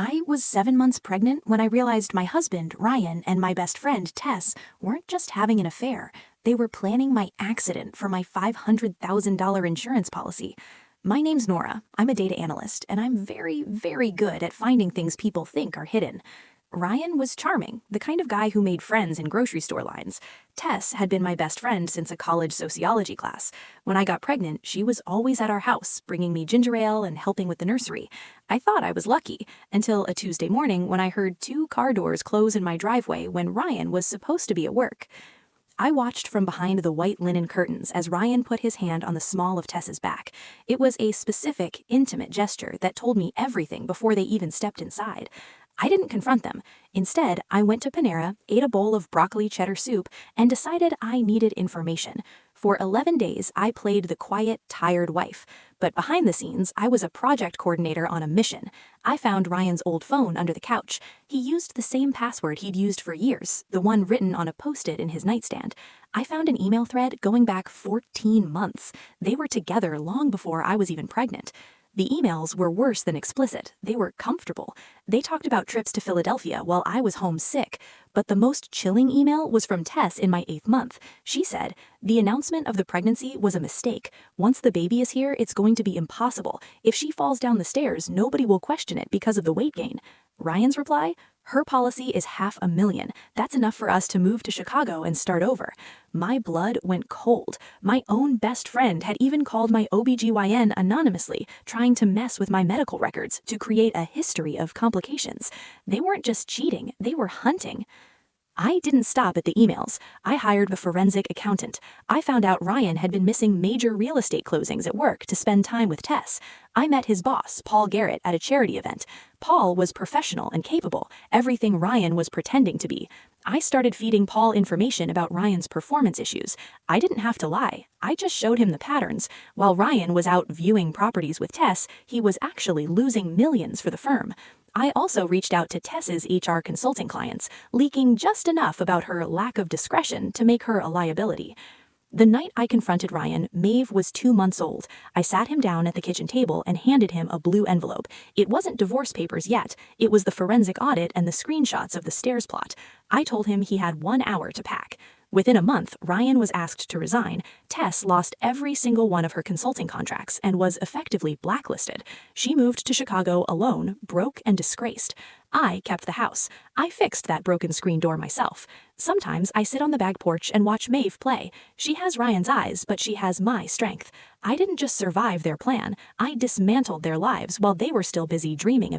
I was 7 months pregnant when I realized my husband, Ryan, and my best friend, Tess, weren't just having an affair. They were planning my accident for my $500,000 insurance policy. My name's Nora. I'm a data analyst, and I'm very, very good at finding things people think are hidden. Ryan was charming, the kind of guy who made friends in grocery store lines. Tess had been my best friend since a college sociology class. When I got pregnant, she was always at our house, bringing me ginger ale and helping with the nursery. I thought I was lucky, until a Tuesday morning when I heard two car doors close in my driveway when Ryan was supposed to be at work. I watched from behind the white linen curtains as Ryan put his hand on the small of Tess's back. It was a specific, intimate gesture that told me everything before they even stepped inside. I didn't confront them. Instead, I went to Panera, ate a bowl of broccoli cheddar soup, and decided I needed information. For 11 days, I played the quiet, tired wife. But behind the scenes, I was a project coordinator on a mission. I found Ryan's old phone under the couch. He used the same password he'd used for years, the one written on a post-it in his nightstand. I found an email thread going back 14 months. They were together long before I was even pregnant. The emails were worse than explicit. They were comfortable. They talked about trips to Philadelphia while I was home sick. But the most chilling email was from Tess in my 8th month. She said, "The announcement of the pregnancy was a mistake. Once the baby is here, it's going to be impossible. If she falls down the stairs, nobody will question it because of the weight gain." Ryan's reply? "Her policy is $500,000. That's enough for us to move to Chicago and start over." My blood went cold. My own best friend had even called my OBGYN anonymously, trying to mess with my medical records to create a history of complications. They weren't just cheating, they were hunting. I didn't stop at the emails. I hired a forensic accountant. I found out Ryan had been missing major real estate closings at work to spend time with Tess. I met his boss, Paul Garrett, at a charity event. Paul was professional and capable, everything Ryan was pretending to be. I started feeding Paul information about Ryan's performance issues. I didn't have to lie. I just showed him the patterns. While Ryan was out viewing properties with Tess, he was actually losing millions for the firm. I also reached out to Tess's HR consulting clients, leaking just enough about her lack of discretion to make her a liability. The night I confronted Ryan, Maeve was 2 months old. I sat him down at the kitchen table and handed him a blue envelope. It wasn't divorce papers yet. It was the forensic audit and the screenshots of the stairs plot. I told him he had 1 hour to pack. Within a month, Ryan was asked to resign. Tess lost every single one of her consulting contracts and was effectively blacklisted. She moved to Chicago alone, broke and disgraced. I kept the house. I fixed that broken screen door myself. Sometimes I sit on the back porch and watch Maeve play. She has Ryan's eyes, but she has my strength. I didn't just survive their plan. I dismantled their lives while they were still busy dreaming